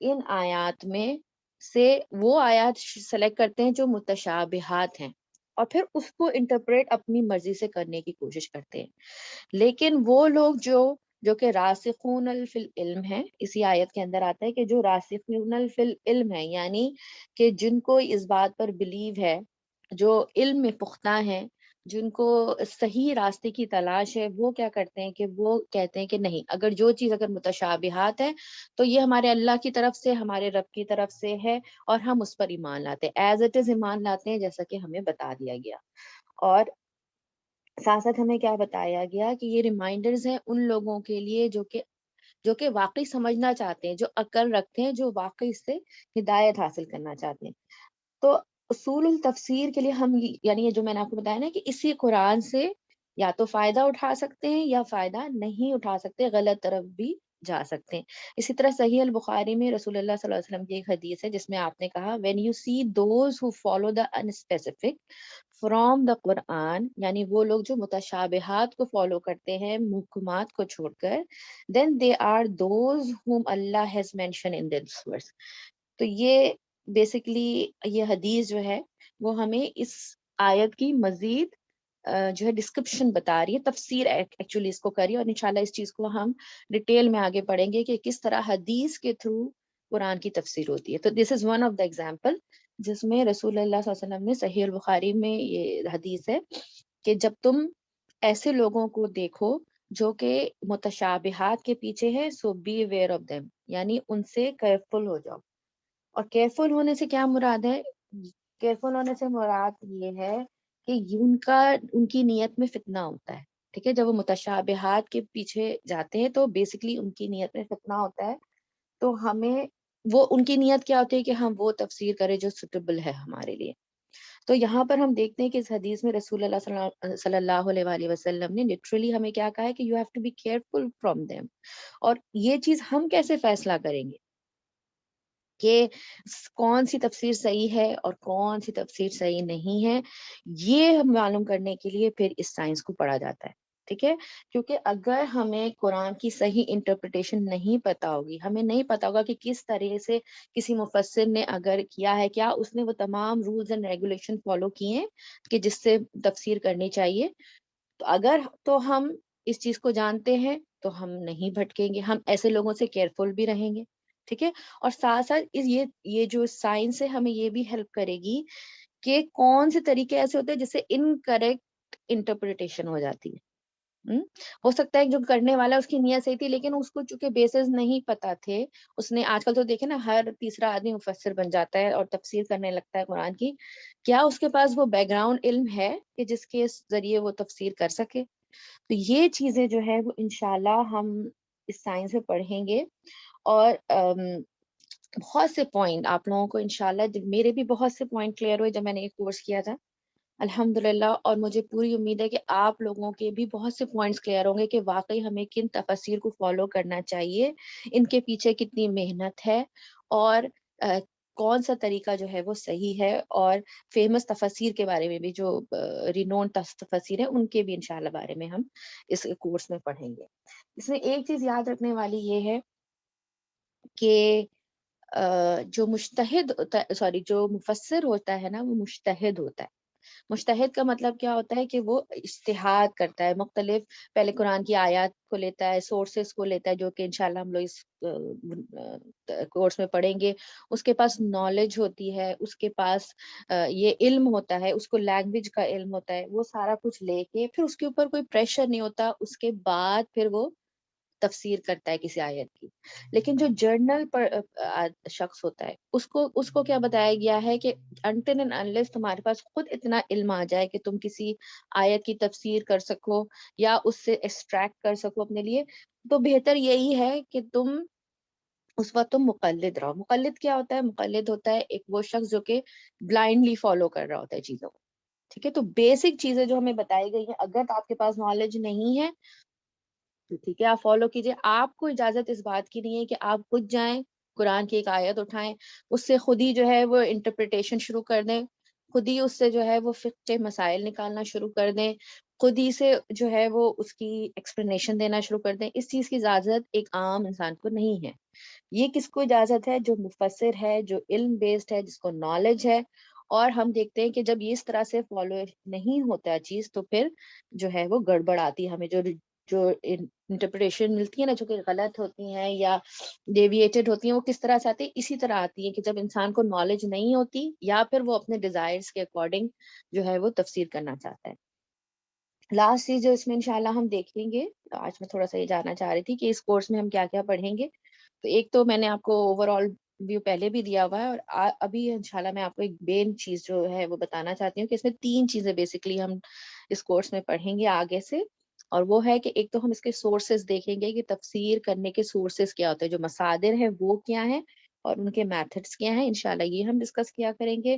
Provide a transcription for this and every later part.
ان آیات میں سے وہ آیات سلیکٹ کرتے ہیں جو متشابہات ہیں اور پھر اس کو انٹرپریٹ اپنی مرضی سے کرنے کی کوشش کرتے ہیں. لیکن وہ لوگ جو کہ راسخون فی العلم ہیں، اسی آیت کے اندر آتا ہے کہ جو راسخون فی العلم ہے، یعنی کہ جن کو اس بات پر بلیو ہے، جو علم میں پختہ ہیں، جن کو صحیح راستے کی تلاش ہے، وہ کیا کرتے ہیں کہ وہ کہتے ہیں کہ نہیں، اگر جو چیز اگر متشابہات ہے تو یہ ہمارے اللہ کی طرف سے، ہمارے رب کی طرف سے ہے اور ہم اس پر ایمان لاتے ہیں، ایز اٹ از ایمان لاتے ہیں، جیسا کہ ہمیں بتا دیا گیا. اور ساتھ ساتھ ہمیں کیا بتایا گیا کہ یہ ریمائنڈرز ہیں ان لوگوں کے لیے جو کہ واقعی سمجھنا چاہتے ہیں، جو عقل رکھتے ہیں، جو واقعی اس سے ہدایت حاصل کرنا چاہتے ہیں. تو اصول التفسیر کے لیے ہم یعنی یہ جو میں نے آپ کو بتایا نا کہ اسی قرآن سے یا تو فائدہ اٹھا سکتے ہیں یا فائدہ نہیں اٹھا سکتے، غلط طرف بھی جا سکتے ہیں. اسی طرح صحیح البخاری میں رسول اللہ صلی اللہ علیہ وسلم کی ایک حدیث ہے جس میں آپ نے کہا when you see those who follow the unspecific from the Quran، یعنی وہ لوگ جو متشابہات کو فالو کرتے ہیں محکمات کو چھوڑ کر، then they are those whom Allah has mentioned in this verse. تو یہ بیسیکلی یہ حدیث جو ہے وہ ہمیں اس آیت کی مزید جو ہے ڈسکرپشن بتا رہی ہے، تفسیر ایکچولی اس کو کری، اور انشاءاللہ اس چیز کو ہم ڈیٹیل میں آگے پڑھیں گے کہ کس طرح حدیث کے تھرو قرآن کی تفسیر ہوتی ہے. تو this is one of the example جس میں رسول اللہ صلی اللہ علیہ وسلم نے، صحیح البخاری میں یہ حدیث ہے کہ جب تم ایسے لوگوں کو دیکھو جو کہ متشابہات کے پیچھے ہے، سو بی اویئر آف دیم، یعنی ان سے کیئرفل ہو جاؤ. اور کیئرفل ہونے سے کیا مراد ہے؟ کیئرفل ہونے سے مراد یہ ہے کہ ان کی نیت میں فتنہ ہوتا ہے. ٹھیک ہے، جب وہ متشابہات کے پیچھے جاتے ہیں تو بیسیکلی ان کی نیت میں فتنہ ہوتا ہے. تو ہمیں وہ ان کی نیت کیا ہوتی ہے کہ ہم وہ تفسیر کریں جو سوٹیبل ہے ہمارے لیے. تو یہاں پر ہم دیکھتے ہیں کہ اس حدیث میں رسول اللہ صلی اللہ علیہ وآلہ وسلم نے لٹرلی ہمیں کیا کہا ہے کہ you have to be careful from them. اور یہ چیز ہم کیسے فیصلہ کریں گے کہ کون سی تفسیر صحیح ہے اور کون سی تفسیر صحیح نہیں ہے؟ یہ ہم معلوم کرنے کے لیے پھر اس سائنس کو پڑھا جاتا ہے. ٹھیک ہے، کیونکہ اگر ہمیں قرآن کی صحیح انٹرپریٹیشن نہیں پتا ہوگی، ہمیں نہیں پتا ہوگا کہ کس طرح سے کسی مفسر نے اگر کیا ہے، کیا اس نے وہ تمام رولز اینڈ ریگولیشن فالو کیے ہیں کہ جس سے تفسیر کرنی چاہیے، تو اگر تو ہم اس چیز کو جانتے ہیں تو ہم نہیں بھٹکیں گے، ہم ایسے لوگوں سے کیئرفل بھی رہیں گے. ٹھیک ہے، اور ساتھ ساتھ یہ جو سائنس ہے ہمیں یہ بھی ہیلپ کرے گی کہ کون سے طریقے ایسے ہوتے ہیں جس سے انکریکٹ انٹرپریٹیشن ہو جاتی ہے. ہو سکتا ہے جو کرنے والا اس کی نیت صحیح تھی لیکن اس کو چونکہ بیسز نہیں پتا تھے، اس نے آج کل تو دیکھے نا ہر تیسرا آدمی مفسر بن جاتا ہے اور تفسیر کرنے لگتا ہے قرآن کی. کیا اس کے پاس وہ بیک گراؤنڈ علم ہے کہ جس کے ذریعے وہ تفسیر کر سکے؟ تو یہ چیزیں جو ہے وہ انشاءاللہ ہم اس سائنس سے پڑھیں گے. اور بہت سے پوائنٹ آپ لوگوں کو انشاءاللہ، میرے بھی بہت سے پوائنٹ کلیئر ہوئے جب میں نے ایک کورس کیا تھا الحمدللہ، اور مجھے پوری امید ہے کہ آپ لوگوں کے بھی بہت سے پوائنٹس کلیئر ہوں گے کہ واقعی ہمیں کن تفاسیر کو فالو کرنا چاہیے، ان کے پیچھے کتنی محنت ہے، اور کون سا طریقہ جو ہے وہ صحیح ہے. اور فیمس تفاسیر کے بارے میں بھی، جو رینون تفاسیر ہے، ان کے بھی انشاءاللہ بارے میں ہم اس کورس میں پڑھیں گے. اس میں ایک چیز یاد رکھنے والی یہ ہے کہ جو جو مفسر ہوتا ہے نا، وہ مجتہد ہوتا ہے. مجتہد کا مطلب کیا ہوتا ہے کہ وہ اجتہاد کرتا ہے، مختلف پہلے قرآن کی آیات کو لیتا ہے، سورسز کو لیتا ہے، جو کہ انشاءاللہ ہم لوگ اس کورس میں پڑھیں گے. اس کے پاس نالج ہوتی ہے، اس کے پاس یہ علم ہوتا ہے، اس کو لینگویج کا علم ہوتا ہے، وہ سارا کچھ لے کے پھر اس کے اوپر کوئی پریشر نہیں ہوتا، اس کے بعد پھر وہ تفسیر کرتا ہے کسی آیت کی. لیکن جو جرنل پر شخص ہوتا ہے، اس کو کیا بتایا گیا ہے کہ until and unless تمہارے پاس خود اتنا علم آ جائے کہ تم کسی آیت کی تفسیر کر سکو یا اس سے ایکسٹریکٹ کر سکو اپنے لیے، تو بہتر یہی ہے کہ تم اس وقت تم مقلد رہو. مقلد کیا ہوتا ہے؟ مقلد ہوتا ہے ایک وہ شخص جو کہ بلائنڈلی فالو کر رہا ہوتا ہے چیزوں کو. ٹھیک ہے، تو بیسک چیزیں جو ہمیں بتائی گئی ہیں، اگر آپ کے پاس نالج نہیں ہے تو ٹھیک ہے، آپ فالو کیجئے. آپ کو اجازت اس بات کی نہیں ہے کہ آپ خود جائیں قرآن کی ایک آیت اٹھائیں، اس سے خود ہی جو ہے وہ انٹرپریٹیشن شروع کر دیں، خود ہی اس سے جو ہے وہ فقہ کے مسائل نکالنا شروع کر دیں، خود ہی سے جو ہے وہ اس کی ایکسپلینیشن دینا شروع کر دیں. اس چیز کی اجازت ایک عام انسان کو نہیں ہے. یہ کس کو اجازت ہے؟ جو مفسر ہے، جو علم بیسڈ ہے، جس کو نالج ہے. اور ہم دیکھتے ہیں کہ جب یہ اس طرح سے فالو نہیں ہوتا چیز تو پھر جو ہے وہ گڑبڑ آتی ہے. ہمیں جو انٹرپریٹیشن ملتی ہے نا، جو کہ غلط ہوتی ہیں یا ڈیویٹڈ ہوتی ہیں، وہ کس طرح سے آتی ہے؟ اسی طرح آتی ہے کہ جب انسان کو نالج نہیں ہوتی یا پھر وہ اپنے ڈیزائرز کے اکارڈنگ جو ہے وہ تفسیر کرنا چاہتا ہے. لاسٹ چیز جو اس میں انشاءاللہ ہم دیکھیں گے، آج میں تھوڑا سا یہ جاننا چاہ رہی تھی کہ اس کورس میں ہم کیا کیا پڑھیں گے. تو ایک تو میں نے آپ کو اوور آل ویو پہلے بھی دیا ہوا ہے، اور ابھی انشاءاللہ میں آپ کو ایک مین چیز جو ہے وہ بتانا چاہتی ہوں کہ اس میں 3 چیزیں بیسکلی ہم اس کورس میں پڑھیں گے آگے سے. اور وہ ہے کہ ایک تو ہم اس کے سورسز دیکھیں گے کہ تفسیر کرنے کے سورسز کیا ہوتے ہیں، جو مصادر ہیں وہ کیا ہیں اور ان کے میتھڈس کیا ہیں. انشاءاللہ یہ ہم ڈسکس کیا کریں گے.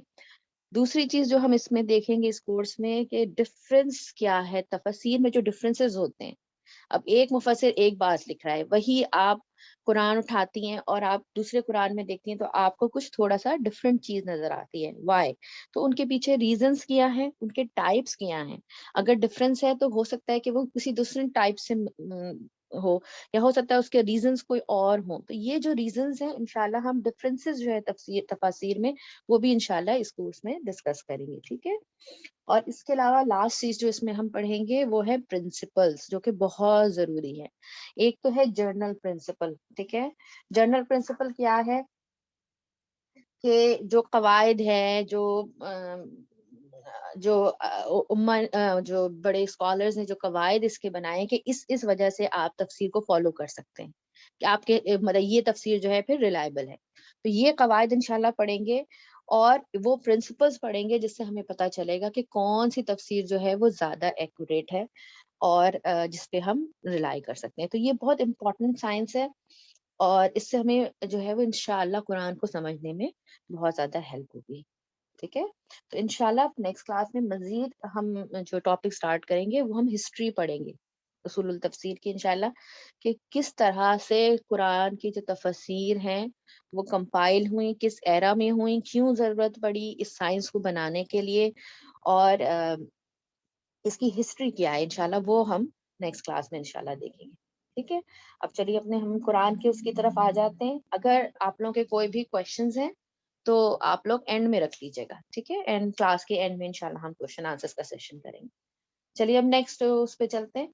دوسری چیز جو ہم اس میں دیکھیں گے اس کورس میں کہ ڈفرینس کیا ہے تفسیر میں، جو ڈفرینسز ہوتے ہیں. اب ایک مفسر ایک بات لکھ رہا ہے، وہی آپ قرآن اٹھاتی ہیں اور آپ دوسرے قرآن میں دیکھتی ہیں تو آپ کو کچھ تھوڑا سا ڈفرینٹ چیز نظر آتی ہے. وائی؟ تو ان کے پیچھے ریزنس کیا ہے، ان کے ٹائپس کیا ہیں. اگر ڈفرینس ہے تو ہو سکتا ہے کہ وہ کسی دوسرے ٹائپ سے ہو، یا ہو سکتا ہے اس کے ریزنس کوئی اور ہوں. تو یہ جو ریزنس ہیں انشاءاللہ ہم ڈفرینسز جو ہے تفاسیر میں وہ بھی انشاءاللہ اس کورس میں ڈسکس کریں گے. ٹھیک ہے. اور اس کے علاوہ لاسٹ چیز جو اس میں ہم پڑھیں گے وہ ہے پرنسپلز، جو کہ بہت ضروری ہے. ایک تو ہے جرنل پرنسپل. ٹھیک ہے. جرنل پرنسپل کیا ہے؟ کہ جو قواعد ہے، جو بڑے اسکالرز نے جو قواعد اس کے بنائے کہ اس وجہ سے آپ تفسیر کو فالو کر سکتے ہیں، کہ آپ کے مطلب یہ تفسیر جو ہے پھر ریلائبل ہے. تو یہ قواعد انشاءاللہ پڑھیں گے اور وہ پرنسپلز پڑھیں گے جس سے ہمیں پتہ چلے گا کہ کون سی تفسیر جو ہے وہ زیادہ ایکوریٹ ہے اور جس پہ ہم ریلائی کر سکتے ہیں. تو یہ بہت امپورٹنٹ سائنس ہے اور اس سے ہمیں جو ہے وہ انشاءاللہ قرآن کو سمجھنے میں بہت زیادہ ہیلپ ہوگی. ٹھیک ہے. تو انشاءاللہ نیکسٹ کلاس میں مزید ہم جو ٹاپک سٹارٹ کریں گے وہ ہم ہسٹری پڑھیں گے اصول التفسیر کی انشاءاللہ، کہ کس طرح سے قرآن کی جو تفسیر ہیں وہ کمپائل ہوئیں، کس ایرا میں ہوئیں، کیوں ضرورت پڑی اس سائنس کو بنانے کے لیے، اور اس کی ہسٹری کیا ہے. انشاءاللہ وہ ہم نیکسٹ کلاس میں انشاءاللہ دیکھیں گے. ٹھیک ہے. اب چلیے اپنے ہم قرآن کی اس کی طرف آ جاتے ہیں. اگر آپ لوگوں کے کوئی بھی کوشچنز ہیں تو آپ لوگ اینڈ میں رکھ لیجیے گا. ٹھیک ہے. اینڈ کلاس کے اینڈ میں انشاءاللہ ہم کوشچن آنسرز کا سیشن کریں گے. چلیے اب نیکسٹ اس پہ چلتے ہیں.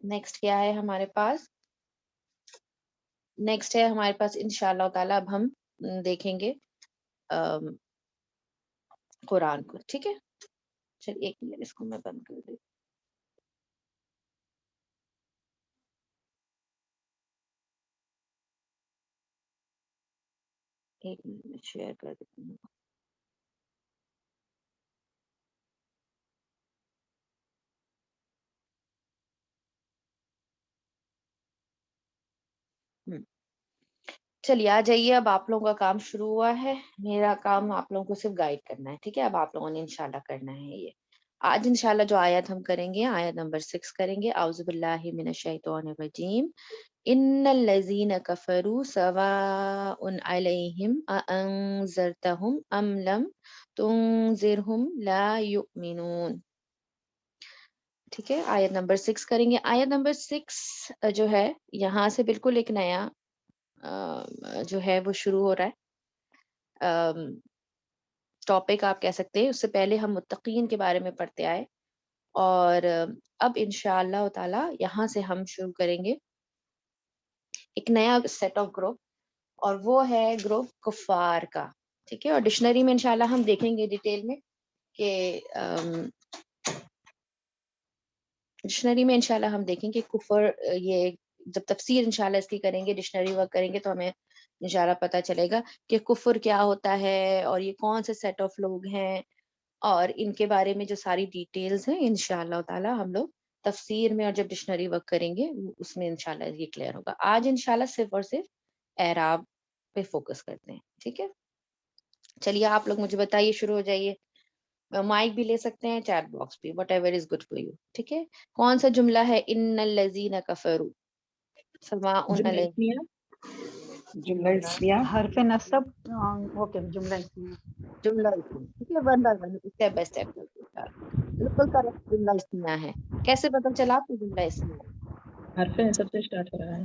نیکسٹ کیا ہے ہمارے پاس؟ نیکسٹ ہے ہمارے پاس انشاءاللہ تعالیٰ اب ہم دیکھیں گے قرآن کو. ٹھیک ہے. چلیے ایک منٹ اس کو میں بند کر دوں. ایک منٹ میں شیئر کر دیتی ہوں. چلیے آ جائیے. اب آپ لوگوں کا کام شروع ہوا ہے. میرا کام آپ لوگوں کو صرف گائیڈ کرنا ہے. ٹھیک ہے. اب آپ لوگوں نے انشاءاللہ کرنا ہے یہ. آج انشاءاللہ جو آیت ہم کریں گے آیت نمبر 6 کریں گے. اعوذ باللہ من الشیطان الرجیم. ان الذین کفروا سواء علیہم اانذرتہم ام لم تنذرہم لا یؤمنون. ٹھیک ہے. آیت نمبر 6 کریں گے. آیت نمبر 6 جو ہے یہاں سے بالکل ایک نیا جو ہے وہ شروع ہو رہا ہے ٹاپک آپ کہہ سکتے ہیں. اس سے پہلے ہم متقین کے بارے میں پڑھتے آئے اور اب انشاءاللہ تعالی یہاں سے ہم شروع کریں گے ایک نیا سیٹ آف گروپ، اور وہ ہے گروپ کفار کا. ٹھیک ہے. اور ڈکشنری میں انشاءاللہ ہم دیکھیں گے ڈیٹیل میں کہ ڈکشنری میں انشاءاللہ ہم دیکھیں کہ کفر، یہ جب تفسیر انشاءاللہ اس کی کریں گے، ڈکشنری ورک کریں گے تو ہمیں انشاءاللہ پتہ چلے گا کہ کفر کیا ہوتا ہے اور یہ کون سے سیٹ آف لوگ ہیں، اور ان کے بارے میں جو ساری ڈیٹیلز ہیں انشاءاللہ تعالی ہم لوگ تفسیر میں اور جب ڈکشنری ورک کریں گے اس میں انشاءاللہ یہ کلیئر ہوگا. آج انشاءاللہ صرف اور صرف اعراب پہ فوکس کرتے ہیں. ٹھیک ہے. چلیے آپ لوگ مجھے بتائیے، شروع ہو جائیے. مائک بھی لے سکتے ہیں، چیٹ باکس بھی، what ever is good for you. ٹھیک ہے. کون سا جملہ ہے؟ ان الذین کفروا سواء جملہ علیہم. اسمیہ، جملہ اسمیہ، حرف نصب. اوکے، جملہ اسمیہ. جملہ اسمیہ. ٹھیک ہے. One by one, step by step چلتے ہیں. بالکل کریکٹ جملہ اسمیہ ہے. کیسے پتہ چلا آپ کو جملہ اسمیہ؟ حرف نصب سے اسٹارٹ ہو رہا ہے.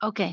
Okay.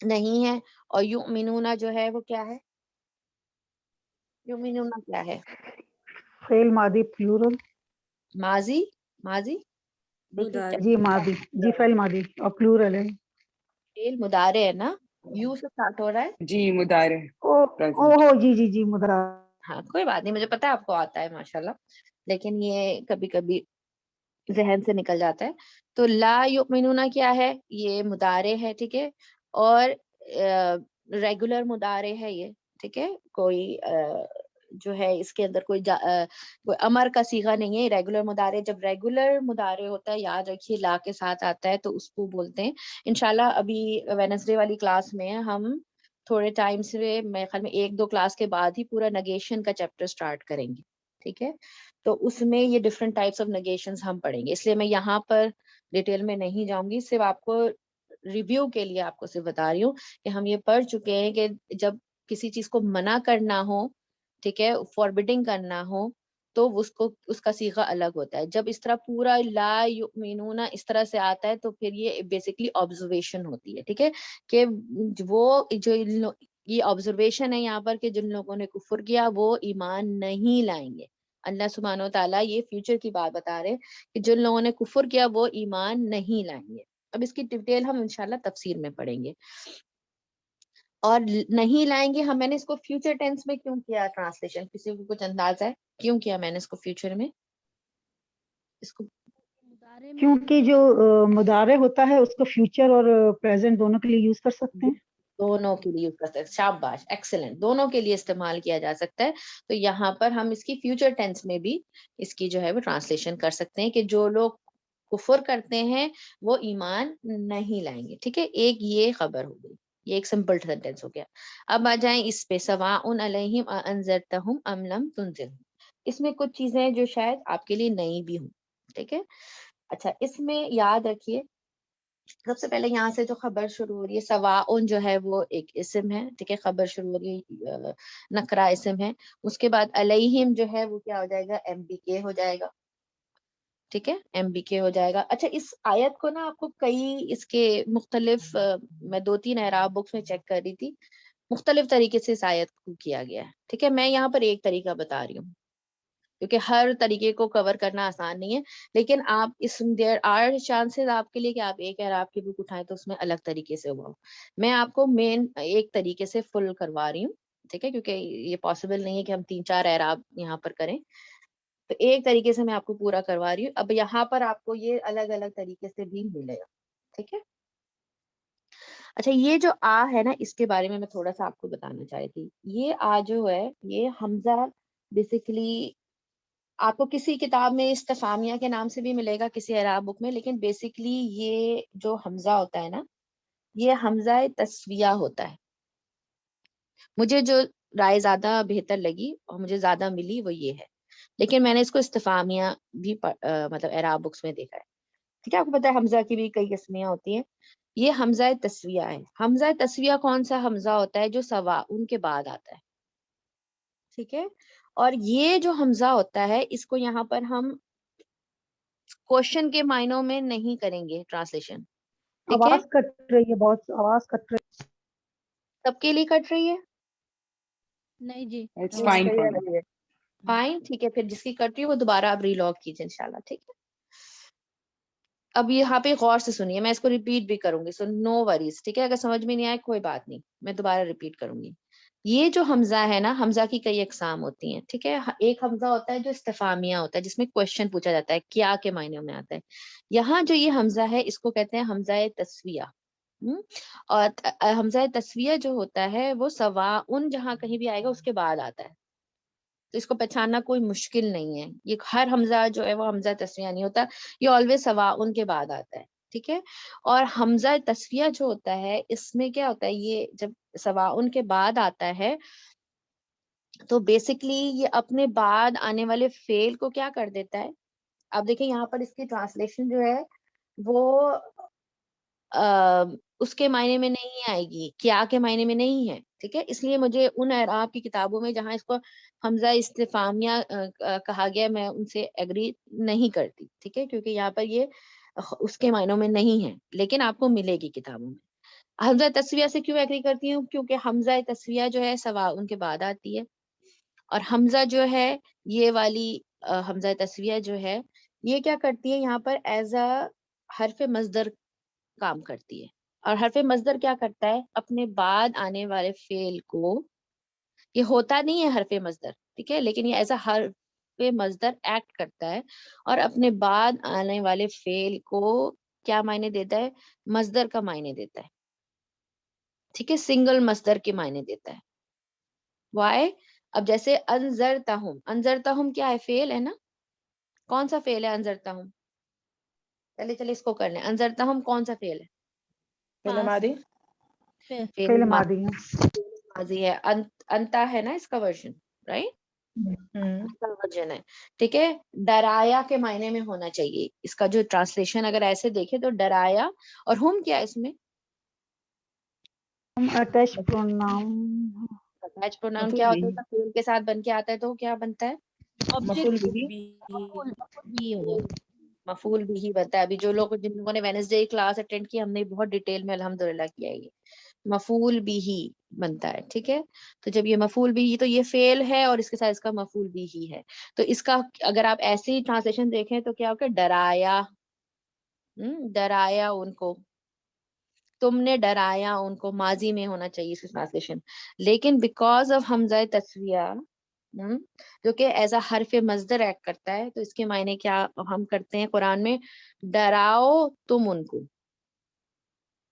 نہیں ہے. اور یؤمنون جو ہے وہ کیا ہے؟ یؤمنون کیا ہے؟ فعل ماضی پلورل. ماضی. ماضی دیکھیے مضارع. جی ماضی، جی فعل ماضی اور پلورل ہے. فعل مضارع ہے نا، یو سے اسٹارٹ ہو رہا ہے. جی مضارع. او ہو جی جی جی مدرا. ہاں کوئی بات نہیں، مجھے پتا ہے آپ کو آتا ہے ماشاءاللہ، لیکن یہ کبھی کبھی ذہن سے نکل جاتا ہے. تو لا یؤمنون کیا ہے؟ یہ مضارع ہے، ٹھیک ہے، اور ریگولر مضارع ہے یہ، ٹھیک ہے. کوئی جو ہے اس کے اندر کوئی امر کا صیغہ نہیں ہے. ریگولر مضارع، جب ریگولر مضارع ہوتا ہے یاد رکھیے لا کے ساتھ آتا ہے تو اس کو بولتے ہیں انشاءاللہ. ابھی ویڈنسڈے والی کلاس میں ہم تھوڑے ٹائم سے، میرے خیال میں 1-2 کلاس کے بعد ہی پورا نگیشن کا چیپٹر سٹارٹ کریں گے، ٹھیک ہے. تو اس میں یہ ڈفرنٹ ٹائپس آف نگیشنز ہم پڑھیں گے، اس لیے میں یہاں پر ڈیٹیل میں نہیں جاؤں گی. صرف آپ کو ریویو کے لیے آپ کو صرف بتا رہی ہوں کہ ہم یہ پڑھ چکے ہیں کہ جب کسی چیز کو منع کرنا ہو، ٹھیک ہے، فاربیڈنگ کرنا ہو، تو اس کا صیغہ الگ ہوتا ہے. جب اس طرح پورا لا یؤمنون اس طرح سے آتا ہے تو پھر یہ بیسکلی آبزرویشن ہوتی ہے، ٹھیک ہے، کہ وہ جو یہ آبزرویشن ہے یہاں پر کہ جن لوگوں نے کفر کیا وہ ایمان نہیں لائیں گے. اللہ سبحانہ و تعالیٰ یہ فیوچر کی بات بتا رہے کہ جن لوگوں نے کفر کیا وہ ایمان نہیں لائیں گے. اب اس کی ڈیٹیل ہم انشاءاللہ تفسیر میں پڑھیں گے. اور نہیں لائیں گے، میں نے اس کو فیوچر ٹینس میں کیوں کیا ٹرانسلیشن؟ کسی کو کچھ اندازہ ہے کیوں کیا میں نے اس کو فیوچر میں؟ اس کو مضارع میں کیونکہ جو مضارع ہوتا ہے اس کو فیوچر اور پریزنٹ دونوں کے لیے یوز کر سکتے ہیں. دونوں کے لیے یوز کر سکتے ہیں. شاباش، ایکسلنٹ، دونوں کے لیے استعمال کیا جا سکتا ہے. تو یہاں پر ہم اس کی فیوچر ٹینس میں بھی اس کی جو ہے وہ ٹرانسلیشن کر سکتے ہیں کہ جو لوگ کفر کرتے ہیں وہ ایمان نہیں لائیں گے، ٹھیک ہے. ایک یہ خبر ہو گئی، یہ ایک سمپل سینٹینس ہو گیا. اب آ جائیں اس پہ، سواء علیہم انذرتہم ام لم تنذرہم. اس میں کچھ چیزیں جو شاید آپ کے لیے نئی بھی ہوں، ٹھیک ہے. اچھا، اس میں یاد رکھیے سب سے پہلے یہاں سے جو خبر شروع ہو رہی ہے سواء جو ہے وہ ایک اسم ہے، ٹھیک ہے، خبر شروع ہو رہی ہے، نکرہ اسم ہے. اس کے بعد علیہم جو ہے وہ کیا ہو جائے گا؟ ایم بی کے ہو جائے گا، ٹھیک ہے، ایم بی کے ہو جائے گا. اچھا، اس آیت کو نا آپ کو کئی اس کے مختلف میں 2-3 اعراب بکس میں چیک کر رہی تھی، مختلف طریقے سے اس آیت کو کیا گیا ہے، ٹھیک ہے. میں یہاں پر ایک طریقہ بتا رہی ہوں کیونکہ ہر طریقے کو کور کرنا آسان نہیں ہے، لیکن آپ اس دیر آر چانسز آپ کے لیے کہ آپ ایک اعراب کی بک اٹھائیں تو اس میں الگ طریقے سے ہوا ہو. میں آپ کو مین ایک طریقے سے فل کروا رہی ہوں، ٹھیک ہے، کیونکہ یہ پاسبل نہیں ہے کہ ہم 3-4 اعراب یہاں پر کریں. تو ایک طریقے سے میں آپ کو پورا کروا رہی ہوں. اب یہاں پر آپ کو یہ الگ الگ طریقے سے بھی ملے گا، ٹھیک ہے. اچھا، یہ جو آ ہے نا اس کے بارے میں تھوڑا سا آپ کو بتانا چاہ رہی تھی. یہ آ جو ہے یہ حمزہ بیسیکلی آپ کو کسی کتاب میں استفامیہ کے نام سے بھی ملے گا، کسی اعراب بک میں، لیکن بیسیکلی یہ جو حمزہ ہوتا ہے نا یہ حمزہ تسویہ ہوتا ہے. مجھے جو رائے زیادہ بہتر لگی اور مجھے زیادہ ملی وہ یہ ہے، لیکن میں نے اس کو استفامیہ بھی مطلب اعراب بکس میں دیکھا ہے، ٹھیک ہے. آپ کو پتا ہے حمزہ کی بھی کئی قسمیاں ہوتی ہیں. یہ حمزہ تسویہ ہے. حمزہ تسویہ کون سا حمزہ ہوتا ہے؟ جو سوا ان کے بعد آتا ہے، ٹھیک ہے. اور یہ جو حمزہ ہوتا ہے اس کو یہاں پر ہم کوشچن کے معنوں میں نہیں کریں گے ٹرانسلیشن، ٹھیک ہے. آواز کٹ رہی ہے، بہت آواز کٹ رہی سب کے لیے کٹ رہی ہے؟ نہیں جی. It's fine for me. Fine, ٹھیک ہے. پھر جس کی کٹ رہی ہے وہ دوبارہ آپ ری لاگ کیجیے انشاءاللہ، ٹھیک ہے. اب یہاں پہ غور سے سنیے، میں اس کو ریپیٹ بھی کروں گی، سو نو وریز، ٹھیک ہے. اگر سمجھ میں نہیں آئے کوئی بات نہیں، میں دوبارہ ریپیٹ کروں گی. یہ جو حمزہ ہے نا، حمزہ کی کئی اقسام ہوتی ہیں، ٹھیک ہے. ایک حمزہ ہوتا ہے جو استفہامیہ ہوتا ہے جس میں کوشچن پوچھا جاتا ہے، کیا کے معنوں میں آتا ہے. یہاں جو یہ حمزہ ہے اس کو کہتے ہیں حمزہ تسویہ. اور حمزہ تسویہ جو ہوتا ہے وہ سواء جہاں کہیں بھی آئے گا اس کے بعد آتا ہے، تو اس کو پہچاننا کوئی مشکل نہیں ہے. یہ ہر حمزہ جو ہے وہ حمزہ تسویہ نہیں ہوتا، یہ آلویز سواء کے بعد آتا ہے، ٹھیک ہے. اور حمزہ تسویہ جو ہوتا ہے اس میں کیا ہوتا ہے، یہ جب سواء کے بعد آتا ہے تو بیسکلی یہ اپنے بعد آنے والے فعل کو کیا کر دیتا ہے. اب دیکھیں یہاں پر اس کی ٹرانسلیشن جو ہے وہ اس کے معنی میں نہیں آئے گی، کیا کے معنی میں نہیں ہے، ٹھیک ہے. اس لیے مجھے ان اعراب کی کتابوں میں جہاں اس کو حمزہ استفہامیہ کہا گیا میں ان سے ایگری نہیں کرتی، ٹھیک ہے، کیونکہ یہاں پر یہ اس کے معنوں میں نہیں ہے، لیکن آپ کو ملے گی کتابوں میں. حمزہ تسویہ سے کیوں ایگری کرتی ہوں؟ کیونکہ حمزہ تسویہ جو ہے سوا ان کے بعد آتی ہے، اور حمزہ جو ہے یہ والی حمزہ تسویہ جو ہے یہ کیا کرتی ہے یہاں پر ایز اے حرف مصدر کام کرتی ہے. اور حرف مصدر کیا کرتا ہے؟ اپنے بعد آنے والے فعل کو، یہ ہوتا نہیں ہے حرف مصدر، ٹھیک ہے، لیکن یہ ایز اے حرف مصدر ایکٹ کرتا ہے اور اپنے بعد آنے والے فعل کو کیا معنی دیتا ہے؟ مصدر کا معنی دیتا ہے، ٹھیک ہے، سنگل مصدر کے معنی دیتا ہے. وائے؟ اب جیسے انذرتہم، انذرتہم کیا ہے؟ فعل ہے نا. کون سا فعل ہے انذرتہم؟ چلے اس کو کر لیں. انذرتہم کون سا فعل ہے؟ فعل ماضی. فعل ماضی ہے. ماضی ہے. انتا ہے نا اس کا ورژن، رائٹ؟ ورژن ہے، ٹھیک ہے. ڈرایا کے معنی میں ہونا چاہیے اس کا جو ٹرانسلیشن اگر ایسے دیکھے تو ڈرایا. اور ہم کیا ہے اس میں؟ Attach pronoun. اٹیچ پروناؤن مفعول کیا ہوتا بھی. ہے؟ فعل کے ساتھ بن کے آتا ہے تو کیا بنتا ہے؟ مفعول بھی. بھی ہو جائے. مفعول بھی ہی بنتا ہے. ابھی جو لوگ جن لوگوں نے وینسڈے کلاس اٹینڈ کی، ہم نے بہت ڈیٹیل میں الحمدللہ کیا ہے، یہ مفعول بھی ہی بنتا ہے، ٹھیک ہے. تو جب یہ مفعول بھی ہی، تو یہ فعل ہے اور اس کے ساتھ اس کا مفعول بھی ہی ہے. تو اس کا اگر آپ ایسی ہی ٹرانسلیشن دیکھیں تو کیا ہوگا؟ ڈرایا، ڈرایا ان کو، تم نے ڈرایا ان کو، ماضی میں ہونا چاہیے اس کی ٹرانسلیشن. لیکن بیکاز آف حمزہ تسویہ جو کہ ایز اے حرف مصدر ایکٹ کرتا ہے، تو اس کے معنی کیا ہم کرتے ہیں قرآن میں؟ ڈراؤ تم ان کو،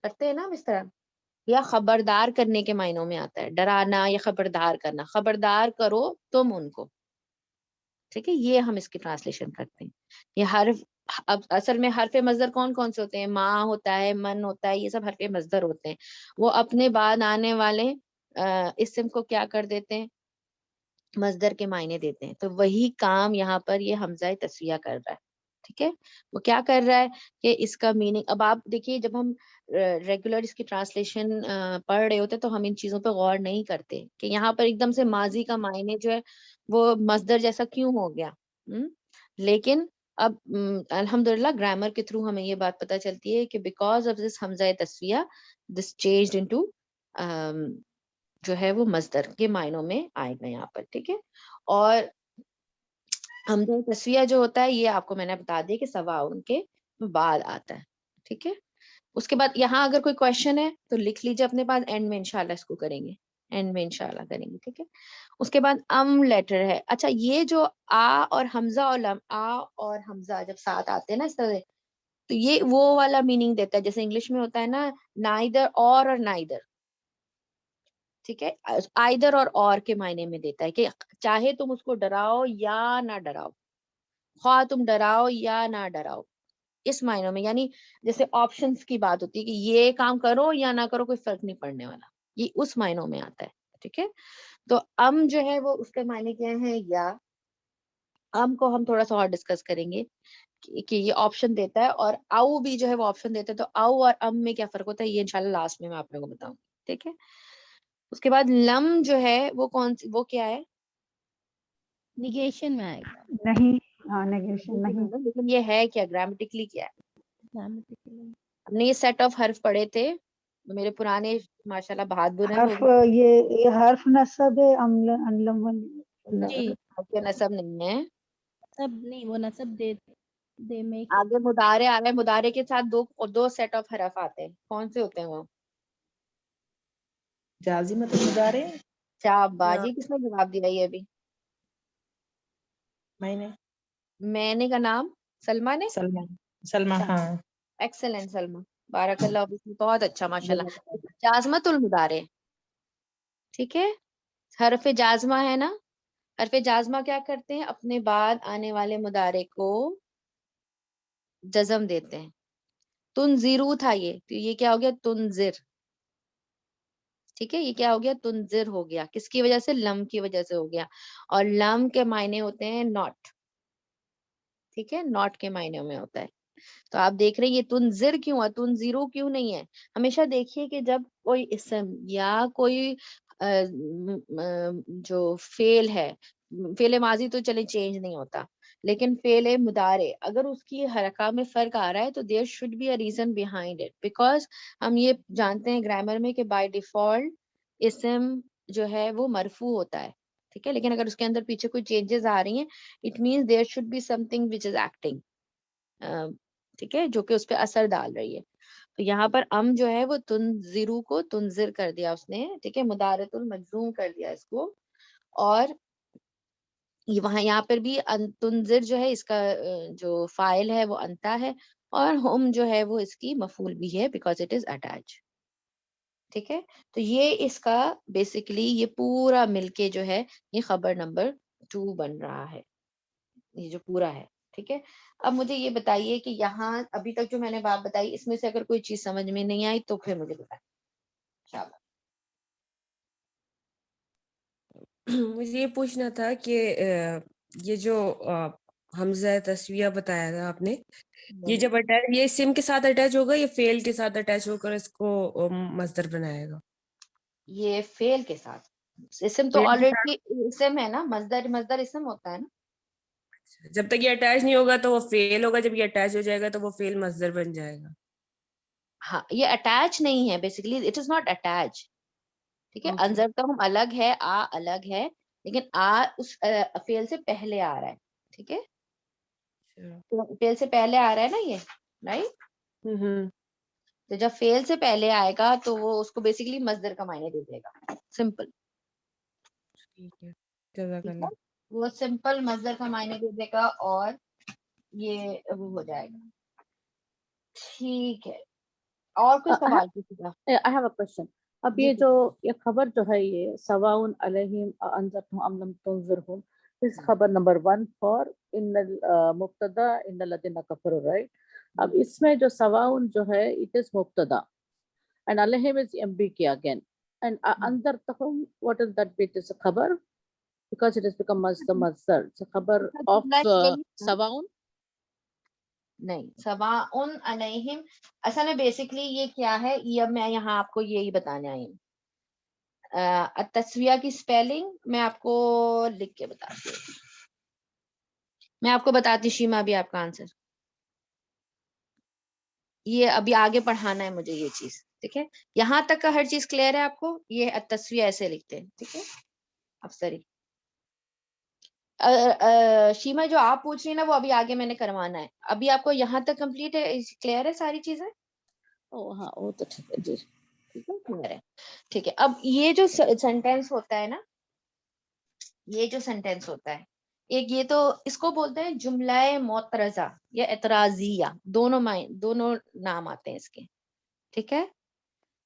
کرتے ہیں نا اس طرح. یا خبردار کرنے کے معنوں میں آتا ہے، ڈرانا یا خبردار کرنا. خبردار کرو تم ان کو، ٹھیک ہے. یہ ہم اس کی ٹرانسلیشن کرتے ہیں. یہ حرف، اب اصل میں حرف مصدر کون کون سے ہوتے ہیں؟ ماں ہوتا ہے، من ہوتا ہے، یہ سب حرف مصدر ہوتے ہیں. وہ اپنے بعد آنے والے اسم کو کیا کر دیتے ہیں؟ مصدر کے معنی دیتے ہیں. تو وہی کام یہاں پر یہ حمزہ تسویہ کر رہا ہے، ٹھیک ہے. وہ کیا کر رہا ہے کہ اس کا میننگ، اب آپ دیکھیے جب ہم ریگولر اس کی ٹرانسلیشن پڑھ رہے ہوتے تو ہم ان چیزوں پہ غور نہیں کرتے کہ یہاں پر ایک دم سے ماضی کا معنی جو ہے وہ مصدر جیسا کیوں ہو گیا. لیکن اب الحمدللہ گرامر کے تھرو ہمیں یہ بات پتہ چلتی ہے کہ بیکاز آف دس حمزہ تسویہ دس چینجڈ انٹو جو ہے وہ مصدر کے معنوں میں آئے گا یہاں پر، ٹھیک ہے. اور حمزہ تسویہ جو ہوتا ہے یہ آپ کو میں نے بتا دیا کہ سوا ان کے بعد آتا ہے، ٹھیک ہے. اس کے بعد یہاں اگر کوئی کوشچن ہے تو لکھ لیجیے اپنے پاس، اینڈ میں انشاءاللہ اس کو کریں گے، اینڈ میں انشاءاللہ کریں گے، ٹھیک ہے. اس کے بعد لیٹر ہے. اچھا یہ جو آ اور حمزہ اور لم، آ اور حمزہ جب ساتھ آتے ہیں نا اس طرح، تو یہ وہ والا میننگ دیتا ہے جیسے انگلش میں ہوتا ہے نا نائدر اور نائدر، ٹھیک ہے. آئدر اور کے معنی میں دیتا ہے کہ چاہے تم اس کو ڈراؤ یا نہ ڈراؤ، خواہ تم ڈراؤ یا نہ ڈراؤ، اس معنوں میں. یعنی جیسے آپشنز کی بات ہوتی ہے کہ یہ کام کرو یا نہ کرو، کوئی فرق نہیں پڑنے والا، یہ اس معنوں میں آتا ہے، ٹھیک ہے. تو جو ہے وہ اس کے معنی کیا ہے؟ یا کو ہم تھوڑا سا اور ڈسکس کریں گے کہ یہ آپشن دیتا ہے، اور او بھی جو ہے وہ آپشن دیتا ہے. تو او اور میں کیا فرق ہوتا ہے یہ انشاءاللہ لاسٹ میں آپ لوگوں کو بتاؤں گی، ٹھیک ہے. اس کے بعد لم جو ہے وہ کیا ہے؟ نیگیشن میں آئے گا. نہیں. ہاں نیگیشن نہیں. لیکن یہ ہے کیا؟ گرامیٹیکلی کیا ہے؟ ہم نے یہ سیٹ آف حرف پڑھے تھے، میرے پرانے ماشاءاللہ بہادر ہیں حرف یہ حرف نصب ہے. انلم جی نصب نہیں ہے. سب نہیں، وہ نصب دے میں آگے مضارع آ رہا ہے، مضارع کے ساتھ دو سیٹ آف حرف آتے ہیں. کون سے ہوتے ہیں وہ؟ جازمۃ المضارع. باجی کس نے جواب دیا یہ ابھی؟ میں نے کا نام سلمہ نے. سلمہ ہاں. ایکسلنٹ سلمہ، بارک اللہ، بہت اچھا ماشاءاللہ. جازمۃ المضارع، ٹھیک ہے. حرف جازمہ ہے نا، حرف جازمہ کیا کرتے ہیں؟ اپنے بعد آنے والے مضارع کو جزم دیتے ہیں. تنذرو تھا یہ، تو یہ کیا ہو گیا؟ تنذر، ٹھیک ہے. یہ کیا ہو گیا؟ تنذر ہو گیا. کس کی وجہ سے؟ لم کی وجہ سے ہو گیا. اور لم کے معنی ہوتے ہیں ناٹ، ٹھیک ہے، ناٹ کے معنی میں ہوتا ہے. تو آپ دیکھ رہے ہیں یہ تنذر کیوں ہے، تنذرو کیوں نہیں ہے. ہمیشہ دیکھیے کہ جب کوئی اسم یا کوئی جو فعل ہے، فعل ماضی تو چلے چینج نہیں ہوتا، لیکن فعل مضارع اگر اس کی حرکہ میں فرق آ رہا ہے تو there should be a reason behind it, because ہم یہ جانتے ہیں گرامر میں کہ بائی ڈیفالٹ اسم جو ہے وہ مرفوع ہوتا ہے، ٹھیک ہے، لیکن اگر اس کے اندر پیچھے کوئی چینجز آ رہی ہیں it means there should be something which is acting, ٹھیک ہے، جو کہ اس پہ اثر ڈال رہی ہے. تو یہاں پر جو ہے وہ تنذرو کو تنذر کر دیا اس نے، ٹھیک ہے، مضارع المجزوم کر دیا اس کو، اور وہاں یہاں پر بھی تنذر جو ہے اس کا جو فائل ہے وہ انتا ہے، اور ہم جو ہے وہ اس کی مفعول بھی ہے بیکاز اٹ از اٹیچ، ٹھیک ہے. تو یہ اس کا بیسیکلی یہ پورا مل کے جو ہے یہ خبر نمبر 2 بن رہا ہے، یہ جو پورا ہے، ٹھیک ہے. اب مجھے یہ بتائیے کہ یہاں ابھی تک جو میں نے بات بتائی اس میں سے اگر کوئی چیز سمجھ میں نہیں آئی تو پھر مجھے بتائیں انشاءاللہ. مجھے یہ پوچھنا تھا کہ یہ جو حمزہ تسویہ بتایا تھا آپ نے، یہ جب اٹیچ یہ سم کے ساتھ اٹیچ ہوگا یا فعل کے ساتھ اٹیچ ہو کر اس کو مصدر بنائے گا؟ یہ فعل کے ساتھ، اسم تو فعل کے آلریڈی اسم ہے نا، مصدر اسم ہوتا ہے نا. ساتھ جب تک یہ اٹیچ نہیں ہوگا تو وہ فعل ہوگا، جب یہ اٹیچ ہو جائے گا تو وہ فعل مصدر بن جائے گا. ہاں یہ اٹیچ نہیں ہے، basically it is not attach, ٹھیک ہے. Okay. انذرتہم الگ ہے، الگ ہے، لیکن اس فعل سے پہلے آ رہا ہے، ٹھیک ہے، فعل سے پہلے آ رہا ہے نا یہ، رائٹ. تو جب فعل سے پہلے آئے گا تو وہ اس کو بیسیکلی مصدر کا معنی دے دے گا، سمپل، ٹھیک ہے، جزاک ٹھیک اللہ. ہے، وہ سمپل مصدر کا معنی دے دے گا اور یہ وہ ہو جائے گا. ٹھیک ہے، اور کوئی سوال کسی کا؟ I have a question. اب جی یہ جو یہ خبر جو ہے یہ سواؤن علیہم انذرتم ام لم تنذرہم، اس خبر نمبر 1 فار ان مبتدا ان الذین کفروا، رائٹ؟ اب اس میں جو سواؤن جو ہے it is مبتدا and علیہم is MBK again and انذرتہم what is that bit is a خبر because it has become the مصدر. So خبر of سواؤن نہیں، سواء علیہم اصل میں بیسکلی یہ کیا ہے، یہ میں یہاں آپ کو یہی بتانے آئی ہوں. التسویہ کی سپیلنگ میں آپ کو لکھ کے بتاتی ہوں، میں آپ کو بتاتی شیما ابھی آپ کا آنسر، یہ ابھی آگے پڑھانا ہے مجھے یہ چیز، ٹھیک ہے. یہاں تک کا ہر چیز کلیئر ہے آپ کو؟ یہ التسویہ ایسے لکھتے ہیں، ٹھیک ہے افسری. شیما جو آپ پوچھ رہی ہیں نا وہ ابھی آگے میں نے کروانا ہے، ابھی آپ کو یہاں تک کمپلیٹ ہے، کلیئر ہے ساری چیزیں؟ ہاں وہ تو ٹھیک ہے جی. کلیئر ہے، ٹھیک ہے. اب یہ جو سینٹینس ہوتا ہے نا، یہ جو سینٹینس ہوتا ہے ایک، یہ تو اس کو بولتے ہیں جملہ معترضہ یا اعتراضیہ، دونوں نام آتے ہیں اس کے، ٹھیک ہے،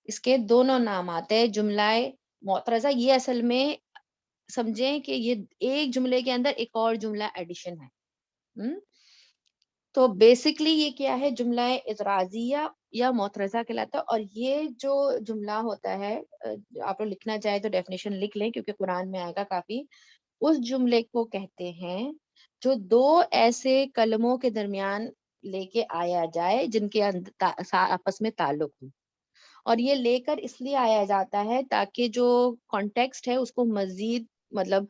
اس کے دونوں نام آتے ہیں. جملہ معترضہ یہ اصل میں سمجھیں کہ یہ ایک جملے کے اندر ایک اور جملہ ایڈیشن ہے. تو بیسکلی یہ کیا ہے، جملہ اعتراضیہ یا معترضہ کہلاتا ہے. اور یہ جو جملہ ہوتا ہے، آپ لوگ لکھنا چاہے تو ڈیفینیشن لکھ لیں کیونکہ قرآن میں آئے گا کافی. اس جملے کو کہتے ہیں جو دو ایسے کلموں کے درمیان لے کے آیا جائے جن کے آپس میں تعلق ہو، اور یہ لے کر اس لیے آیا جاتا ہے تاکہ جو کانٹیکسٹ ہے اس کو مزید مطلب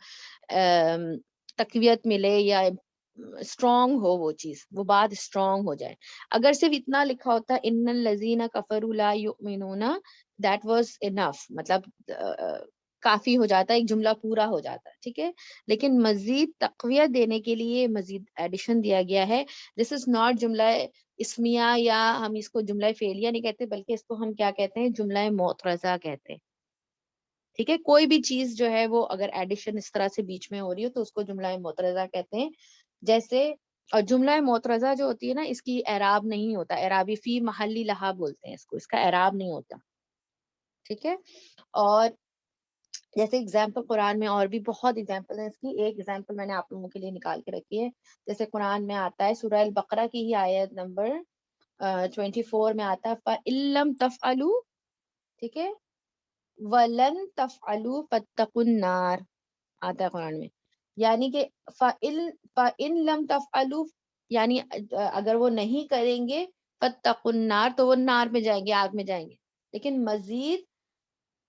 تقویت ملے یا اسٹرانگ ہو، وہ چیز، وہ بات اسٹرانگ ہو جائے. اگر صرف اتنا لکھا ہوتا ان الذین کفروا لا یؤمنون دیٹ واز انف، مطلب کافی ہو جاتا ہے، ایک جملہ پورا ہو جاتا ہے، ٹھیک ہے. لیکن مزید تقویت دینے کے لیے مزید ایڈیشن دیا گیا ہے. دس از ناٹ جملہ اسمیہ، یا ہم اس کو جملہ فعلیہ نہیں کہتے بلکہ اس کو ہم کیا کہتے ہیں، جملہ معترضہ کہتے ہیں، ٹھیک ہے. کوئی بھی چیز جو ہے وہ اگر ایڈیشن اس طرح سے بیچ میں ہو رہی ہو تو اس کو جملہ معترضہ کہتے ہیں. جیسے اور جملہ معترضہ جو ہوتی ہے نا، اس کی اعراب نہیں ہوتا، اعرابی فی محلی لہا بولتے ہیں اس کو، اس کا اعراب نہیں ہوتا، ٹھیک ہے. اور جیسے اگزامپل قرآن میں اور بھی بہت اگزامپل ہیں اس کی، ایک اگزامپل میں نے آپ لوگوں کے لیے نکال کے رکھی ہے. جیسے قرآن میں آتا ہے سورہ البقرہ کی ہی آیت نمبر 24 میں آتا ہے فَإِن لَمْ تَفْعَلُوا، ٹھیک ہے، وَلَن تَفْعَلُوا فَاتَّقُوا النَّارَ آتا ہے قرآن میں. یعنی کہ فَإِن لَمْ تَفْعَلُوا، یعنی اگر وہ نہیں کریں گے فَاتَّقُوا النَّارَ تو وہ نار میں جائیں گے، آگ میں جائیں گے. لیکن مزید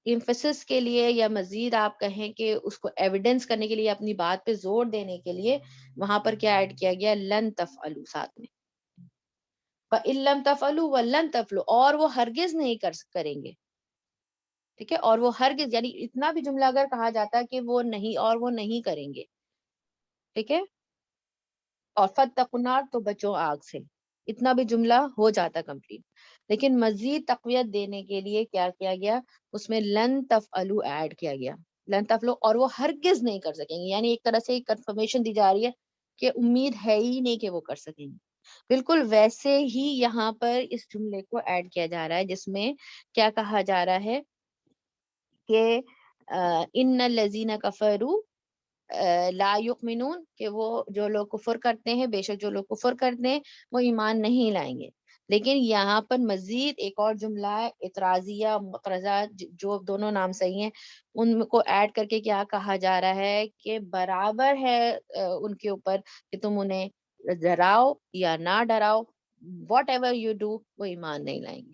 emphasis کے لیے یا مزید آپ کہیں کہ اس کو ایویڈنس کرنے کے لیے اپنی بات پہ زور دینے کے لیے وہاں پر کیا ایڈ کیا گیا؟ لن تفعلوا ساتھ میں. فَإِن لَمْ تَفْعَلُوا وَلَن تَفْعَلُوا، اور وہ ہرگز نہیں کریں گے. ٹھیک ہے، اور وہ ہرگز، یعنی اتنا بھی جملہ اگر کہا جاتا کہ وہ نہیں، اور وہ نہیں کریں گے. ٹھیک ہے، اور فَاتَّقُوا النَّارَ، تو بچو آگ سے. اتنا بھی جملہ ہو جاتا کمپلیٹ. لیکن مزید تقویت دینے کے لیے کیا کیا گیا؟ اس میں لن تفعلوا ایڈ کیا گیا. لن تفعلوا، اور وہ ہرگز نہیں کر سکیں گے، یعنی ایک طرح سے کنفرمیشن دی جا رہی ہے کہ امید ہے ہی نہیں کہ وہ کر سکیں گے. بالکل ویسے ہی یہاں پر اس جملے کو ایڈ کیا جا رہا ہے جس میں کیا کہا جا رہا ہے کہ ان الذین کفروا لا یؤمنون، کہ وہ جو لوگ کفر کرتے ہیں، بے شک جو لوگ کفر کرتے ہیں وہ ایمان نہیں لائیں گے. لیکن یہاں پر مزید ایک اور جملہ ہے اعتراضیہ مقرضہ، جو دونوں نام صحیح ہیں، ان کو ایڈ کر کے کیا کہا جا رہا ہے کہ برابر ہے ان کے اوپر کہ تم انہیں ڈراؤ یا نہ ڈراؤ، واٹ ایور یو ڈو، وہ ایمان نہیں لائیں گے.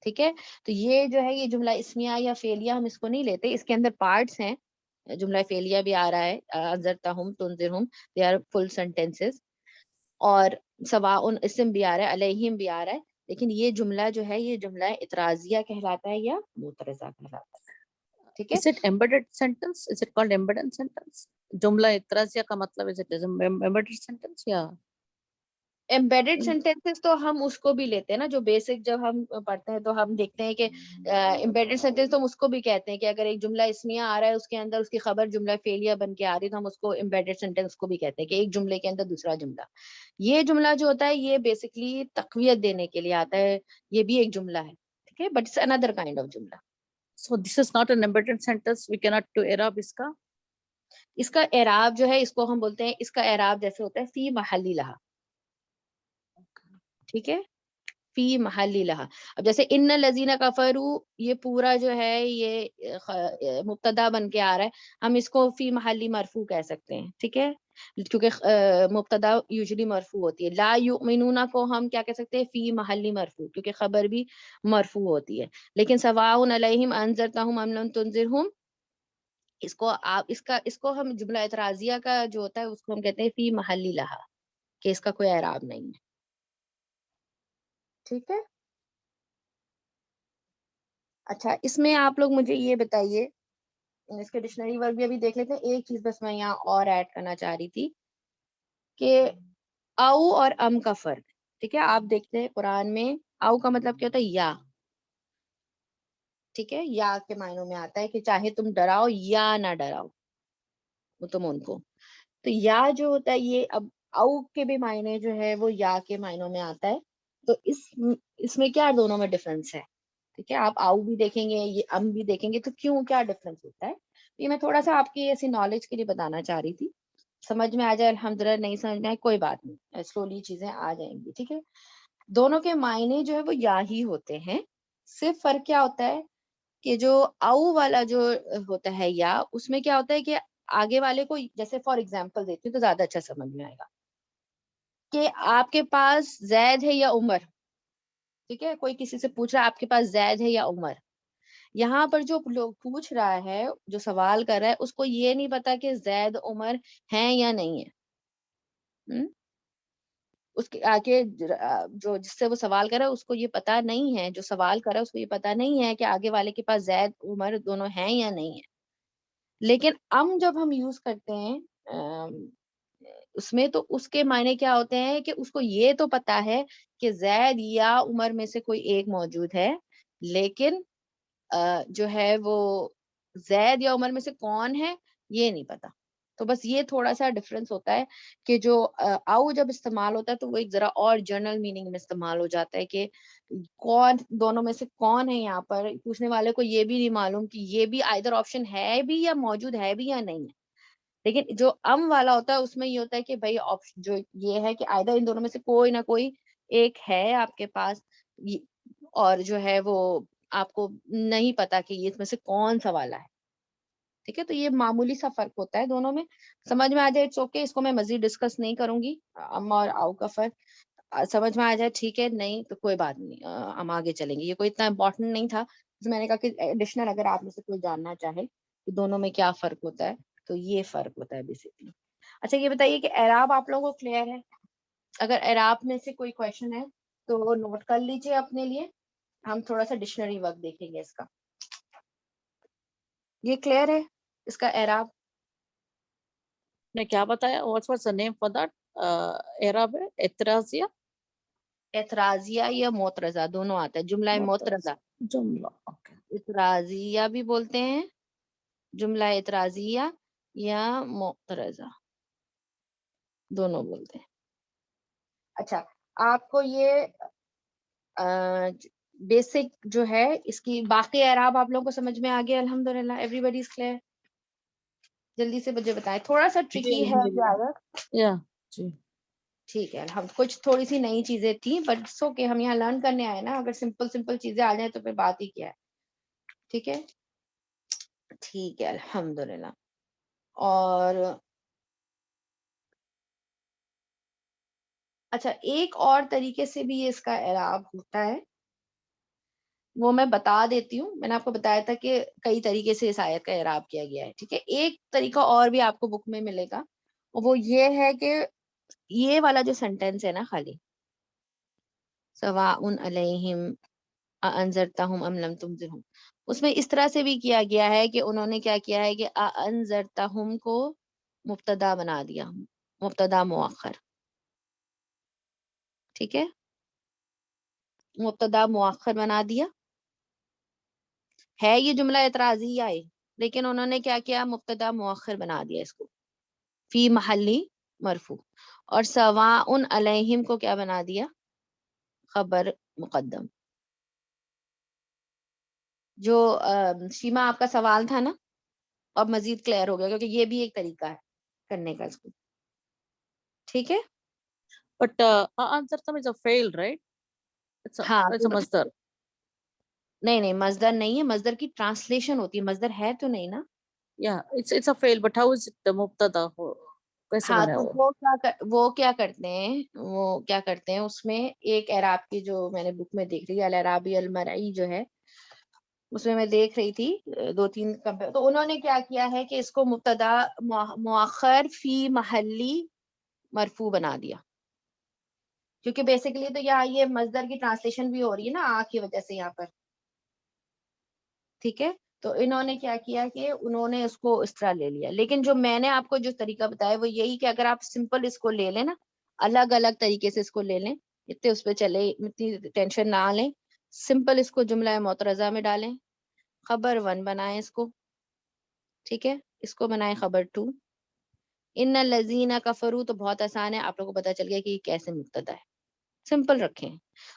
ٹھیک ہے، تو یہ جو ہے یہ جملہ اسمیہ یا فعلیہ ہم اس کو نہیں لیتے، اس کے اندر پارٹس ہیں. جملہ فعلیہ بھی آ رہا ہے، انذرتہم تنذرہم، دے آر فل سینٹینسز، اور سواء اسم بھی آ رہا ہے، علیہم بھی آ رہا ہے. لیکن یہ جملہ جو ہے یہ جملہ اعتراضیہ کہلاتا ہے یا معترضہ کہلاتا ہے. ٹھیک ہے، Is it embedded sentence? Is it called embedded sentence? جملہ اعتراضیہ کا مطلب is it embedded sentence یا ایمبیڈڈ سینٹینسز تو ہم اس کو بھی لیتے ہیں نا، جو بیسک جب ہم پڑھتے ہیں تو ہم دیکھتے ہیں کہ ایمبیڈڈ سینٹینس تو ہم اس کو بھی کہتے ہیں کہ اگر ایک جملہ اسمیہ آ رہا ہے اس کے اندر اس کی خبر جملہ فعلیہ بن کے آ رہی ہے تو ہم اس کو ایمبیڈڈ سینٹینس کو بھی کہتے ہیں کہ ایک جملے کے اندر دوسرا جملہ. یہ جملہ جو ہوتا ہے یہ بیسکلی تقویت دینے کے لیے آتا ہے، یہ بھی ایک جملہ ہے. ٹھیک ہے، بٹ اٹس اندر کائنڈ آف جملہ. so this is not an embedded sentence, we cannot do اعراب اس کا. اس کا اعراب جو ہے اس کو ہم بولتے ہیں، اس کا اعراب جیسے ہوتا ہے فی محل لہا. ٹھیک ہے، فی محل لہا. اب جیسے ان الذین کفروا، یہ پورا جو ہے یہ مبتدا بن کے آ رہا ہے، ہم اس کو فی محلی مرفوع کہہ سکتے ہیں. ٹھیک ہے، کیونکہ مبتدا یوزلی مرفوع ہوتی ہے. لا یؤمنون کو ہم کیا کہہ سکتے ہیں؟ فی محلی مرفوع، کیونکہ خبر بھی مرفوع ہوتی ہے. لیکن سواء علیہم انذرتہم ام لم تنذرہم، اس کو ہم جملہ اعتراضیہ کا جو ہوتا ہے اس کو ہم کہتے ہیں فی محل لہا، کہ اس کا کوئی اعراب نہیں ہے. ٹھیک ہے، اچھا اس میں آپ لوگ مجھے یہ بتائیے، اس کے ڈکشنری ورک بھی ابھی دیکھ لیتے ہیں. ایک چیز بس میں یہاں اور ایڈ کرنا چاہ رہی تھی کہ او اور ام کا فرق. ٹھیک ہے، آپ دیکھتے ہیں قرآن میں او کا مطلب کیا ہوتا ہے؟ یا. ٹھیک ہے، یا کے معنوں میں آتا ہے کہ چاہے تم ڈراؤ یا نہ ڈراؤ وہ تم ان کو. تو یا جو ہوتا ہے یہ اب او کے بھی معنی جو ہے وہ یا کے معنوں میں آتا ہے. تو اس میں کیا دونوں میں ڈفرنس ہے؟ ٹھیک ہے، آپ آؤ بھی دیکھیں گے، یہ ام بھی دیکھیں گے، تو کیوں کیا ڈفرنس ہوتا ہے؟ یہ میں تھوڑا سا آپ کی ایسی نالج کے لیے بتانا چاہ رہی تھی. سمجھ میں آ جائے الحمدللہ، نہیں سمجھ میں آئے کوئی بات نہیں، سلولی چیزیں آ جائیں گی. ٹھیک ہے، دونوں کے معنی جو ہے وہ یا ہی ہوتے ہیں. صرف فرق کیا ہوتا ہے کہ جو او والا جو ہوتا ہے یا، اس میں کیا ہوتا ہے کہ آگے والے کو، جیسے فار ایگزامپل دیتی ہوں تو زیادہ اچھا سمجھ میں آئے گا، کہ آپ کے پاس زید ہے یا عمر. ٹھیک ہے، کوئی کسی سے پوچھ رہا ہے آپ کے پاس زید ہے یا عمر. یہاں پر جو لوگ پوچھ رہا ہے، جو سوال کر رہا ہے، اس کو یہ نہیں پتا کہ زید عمر ہیں یا نہیں ہے. اس کے آگے جو جس سے وہ سوال کر رہا ہے اس کو یہ پتا نہیں ہے، جو سوال کر رہا ہے اس کو یہ پتا نہیں ہے کہ آگے والے کے پاس زید عمر دونوں ہیں یا نہیں ہے. لیکن جب ہم یوز کرتے ہیں اس میں، تو اس کے معنی کیا ہوتے ہیں کہ اس کو یہ تو پتا ہے کہ زید یا عمر میں سے کوئی ایک موجود ہے، لیکن جو ہے وہ زید یا عمر میں سے کون ہے یہ نہیں پتا. تو بس یہ تھوڑا سا ڈفرنس ہوتا ہے کہ جو او جب استعمال ہوتا ہے تو وہ ایک ذرا اور جنرل میننگ میں استعمال ہو جاتا ہے کہ کون دونوں میں سے کون ہے. یہاں پر پوچھنے والے کو یہ بھی نہیں معلوم کہ یہ بھی آئدر آپشن ہے بھی یا موجود ہے بھی یا نہیں ہے. لیکن جو والا ہوتا ہے اس میں یہ ہوتا ہے کہ بھائی آپشن جو یہ ہے کہ آئدر ان دونوں میں سے کوئی نہ کوئی ایک ہے آپ کے پاس، اور جو ہے وہ آپ کو نہیں پتا کہ یہ اس میں سے کون سا والا ہے. ٹھیک ہے، تو یہ معمولی سا فرق ہوتا ہے دونوں میں. سمجھ میں آ جائے اوکے، اس کو میں مزید ڈسکس نہیں کروں گی. ام اور آؤ کا فرق سمجھ میں آ جائے ٹھیک ہے، نہیں تو کوئی بات نہیں، ہم آگے چلیں گے. یہ کوئی اتنا امپورٹنٹ نہیں تھا میں نے کہا کہ ایڈیشنل اگر آپ میں سے کوئی جاننا چاہے کہ دونوں میں کیا فرق ہوتا ہے تو یہ فرق ہوتا ہے بیسکلی. اچھا یہ بتائیے کہ اعراب آپ لوگوں کو کلیئر ہے؟ اگر اعراب میں سے کوئی کویشچن ہے تو نوٹ کر لیجیے اپنے لیے. ہم تھوڑا سا ڈکشنری ورک دیکھیں گے اس کا. یہ کلیئر ہے اس کا اعراب؟ نے کیا بتایا؟ What's was the name for that? اعراب ہے اعتراضیہ، اعتراضیہ یا معترضہ دونوں آتا ہے. جملہ معترضہ جملہ. اوکے. اعتراضیہ بھی بولتے ہیں، جملہ اعتراضیہ یا معترضہ دونوں بولتے ہیں. اچھا آپ کو یہ بیسک جو ہے اس کی باقی اعراب آپ لوگوں کو سمجھ میں آ گیا؟ الحمدللہ ایوری بڈی از کلیئر. جلدی سے مجھے بتائیں، تھوڑا سا ٹرکی ہے یا جی ٹھیک ہے. ہم کچھ تھوڑی سی نئی چیزیں تھیں بٹ سو کہ ہم یہاں لرن کرنے آئے نا. اگر سمپل چیزیں آ جائیں تو پھر بات ہی کیا ہے. ٹھیک ہے ٹھیک ہے الحمدللہ. اور اچھا ایک اور طریقے سے بھی اس کا اعراب ہوتا ہے، وہ میں بتا دیتی ہوں. میں نے آپ کو بتایا تھا کہ کئی طریقے سے اس آیت کا اعراب کیا گیا ہے. ٹھیک ہے ایک طریقہ اور بھی آپ کو بک میں ملے گا، وہ یہ ہے کہ یہ والا جو سینٹینس ہے نا خالی سواء علیہم اانذرتہم ام لم تنذرہم، اس میں اس طرح سے بھی کیا گیا ہے کہ انہوں نے کیا کیا ہے کہ اانذرتہم کو مبتدا بنا دیا، مبتدا مؤخر. ٹھیک ہے مبتدا مؤخر بنا دیا ہے. یہ جملہ اعتراضی آئے لیکن انہوں نے کیا کیا مبتدا مؤخر بنا دیا اس کو فی محلی مرفوع. اور سواء علیہم کو کیا بنا دیا خبر مقدم. جو شیما آپ کا سوال تھا نا اب مزید کلیئر ہو گیا کیونکہ یہ بھی ایک طریقہ ہے کرنے کا اس کو. ٹھیک ہے بٹ انسرتم از ا فیل رائٹ؟ ہاں اٹس ا مصدر. نہیں مصدر نہیں ہے، مصدر کی ٹرانسلیشن ہوتی ہے، مصدر ہے تو نہیں نا. یا it's a feel but how is it مبتدا؟ کیسے ہاں بنے تو وہ؟ وہ کیا کرتے ہیں اس میں ایک اعراب کی جو میں نے بک میں دیکھ رہی ہے الاعرابی المرئی جو ہے اس میں دیکھ رہی تھی 2-3 کمپیئر. تو انہوں نے کیا کیا ہے کہ اس کو مبتدا مؤخر فی محلی مرفوع بنا دیا کیونکہ بیسیکلی تو یہاں یہ مصدر کی ٹرانسلیشن بھی ہو رہی ہے نا آ کی وجہ سے یہاں پر. ٹھیک ہے تو انہوں نے کیا کیا کہ انہوں نے اس کو اس طرح لے لیا. لیکن جو میں نے آپ کو جو طریقہ بتایا وہ یہی کہ اگر آپ سمپل اس کو لے لیں نا الگ الگ طریقے سے اس کو لے لیں اتنے اس پہ چلے اتنی ٹینشن نہ لیں. سمپل اس کو جملہ معترضہ میں ڈالیں، خبر 1 بنائیں اس کو. ٹھیک ہے اس کو بنائیں خبر 2. ان الذین کفروا تو بہت آسان ہے، آپ لوگوں کو پتا چل گیا کہ یہ کیسے مبتدا ہے. سمپل رکھیں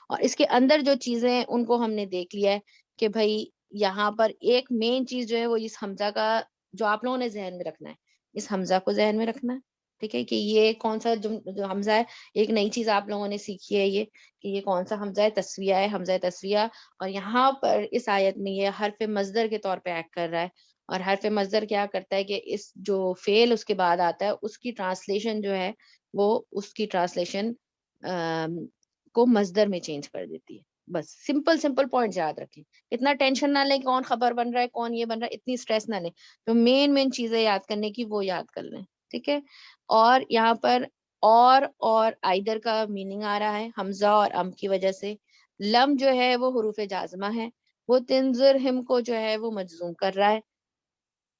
اور اس کے اندر جو چیزیں ہیں ان کو ہم نے دیکھ لیا ہے کہ بھائی یہاں پر ایک مین چیز جو ہے وہ اس حمزہ کا جو آپ لوگوں نے ذہن میں رکھنا ہے، اس حمزہ کو ذہن میں رکھنا ہے. ٹھیک ہے کہ یہ کون سا جو حمزہ ہے، ایک نئی چیز آپ لوگوں نے سیکھی ہے یہ کہ یہ کون سا حمزہ ہے، تسویہ ہے، حمزہ تسویہ. اور یہاں پر اس آیت میں یہ حرف مصدر کے طور پہ ایکٹ کر رہا ہے. اور حرف مصدر کیا کرتا ہے کہ اس جو فعل اس کے بعد آتا ہے اس کی ٹرانسلیشن جو ہے وہ اس کی ٹرانسلیشن کو مصدر میں چینج کر دیتی ہے. بس سمپل پوائنٹ یاد رکھیں، اتنا ٹینشن نہ لیں کون خبر بن رہا ہے کون یہ بن رہا ہے، اتنی سٹریس نہ لیں. جو مین چیزیں یاد کرنے کی وہ یاد کر لیں. ٹھیک ہے اور یہاں پر اور آئدر کا میننگ آ رہا ہے حمزہ اور ام کی وجہ سے. لم جو ہے وہ حروف جازمہ ہے، وہ تنظرہم کو جو ہے وہ مجزوم کر رہا ہے.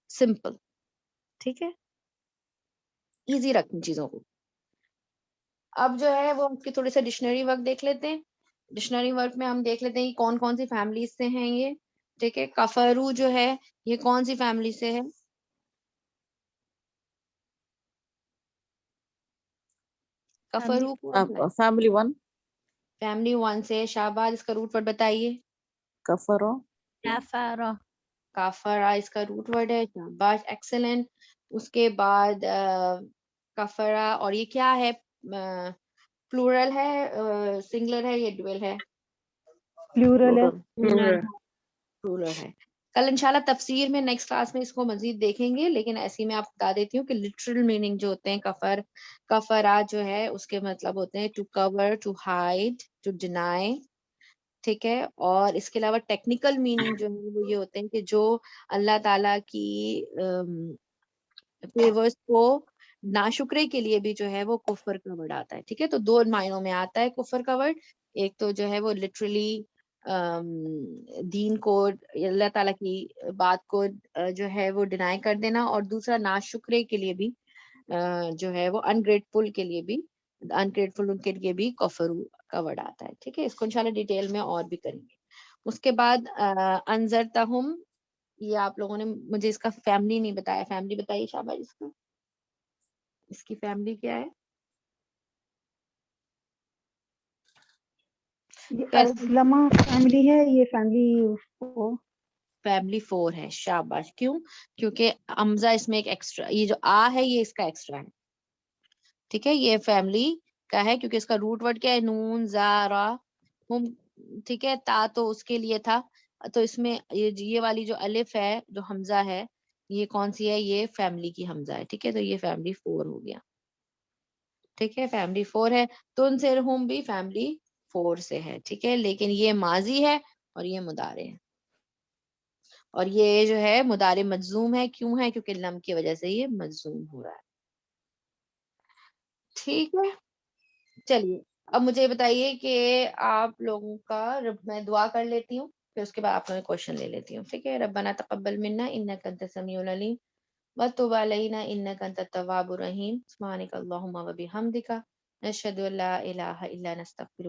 سمپل. ٹھیک ہے ایزی رکھیں چیزوں کو. اب جو ہے وہ اس کی تھوڑی سا ڈکشنری ورک دیکھ لیتے ہیں. ڈکشنری ورک میں ہم دیکھ لیتے ہیں کہ کون کون سی فیملیز سے ہیں یہ. ٹھیک ہے کفرو جو ہے یہ کون سی فیملی سے ہے؟ کفرو فیملی 1. فیملی 1 سے. شہباز اس کا روٹ ورڈ بتائیے. کفرو. کفارہ. کافرا اس کا روٹ ورڈ ہے. شہباز ایکسلنٹ. اس کے بعد کفرا اور یہ کیا ہے، پلورل ہے سنگلر ہے یا ڈویل ہے؟ پلورل ہے. پلورل ہے. کل انشاءاللہ تفسیر میں نیکسٹ کلاس میں اس کو مزید دیکھیں گے لیکن ایسی میں آپ بتا دیتی ہوں کہ لٹرل میننگ جو ہوتے ہیں کفرا جو ہے اس کے مطلب ہوتے ہیں to cover, to hide, to deny, ٹھیک ہے. اور اس کے علاوہ ٹیکنیکل میننگ جو ہے وہ یہ ہوتے ہیں کہ جو اللہ تعالیٰ کی فیورز کو ناشکرے کے لیے بھی جو ہے وہ کفر کا ورڈ آتا ہے. ٹھیک ہے, تو 2 معنوں میں آتا ہے کفر کا ورڈ. ایک تو جو ہے وہ لٹرلی دین کو, اللہ تعالیٰ کی بات کو جو ہے وہ ڈینائی کر دینا, اور دوسرا ناشکرے کے لیے بھی جو ہے وہ انگریٹفل کے لیے بھی, انگریٹفل ان کے لیے بھی کفر کا ورڈ آتا ہے. ٹھیک ہے, اس کو انشاءاللہ ڈیٹیل میں اور بھی کریں گے. اس کے بعد انذرتہم, یہ آپ لوگوں نے مجھے اس کا فیملی نہیں بتایا. فیملی بتائیے شاباش اس کا, اس کی فیملی کیا ہے؟ یہ اسلمہ فیملی ہے, یہ فیملی 4 ہے. شاباش. کیوں؟ کیونکہ حمزہ اس میں ایک ایکسٹرا, یہ جو ہے یہ اس کا ایکسٹرا ہے. ٹھیک ہے, یہ فیملی کا ہے کیونکہ اس کا روٹ ورڈ کیا ہے؟ نون زارا ہم. ٹھیک ہے, تا تو اس کے لیے تھا, تو اس میں یہ والی جو الف ہے جو حمزہ ہے یہ کون سی ہے؟ یہ فیملی کی حمزہ ہے. ٹھیک ہے, تو یہ فیملی 4 ہو گیا. ٹھیک ہے, فیملی 4 ہے. تنذرہم بھی فیملی 4 سے ہے. ٹھیک ہے, لیکن یہ ماضی ہے اور یہ مضارع ہے, اور یہ جو ہے مضارع مجزوم ہے. کیوں ہے؟ کیونکہ لم کی وجہ سے یہ مجزوم ہو رہا ہے. ٹھیک ہے, چلیے اب مجھے بتائیے کہ آپ لوگوں کا میں دعا کر لیتی ہوں, پھر اس کے بعد آپ لوگوں کے کوشچن لے لیتی ہوں. ٹھیک ہے, ربنا تقبل منا انک انت السمیع العلیم وتب علینا انک انت التواب الرحیم سبحانک اللہم وبحمدک نشہد ان لا الہ الا انت نستغفرک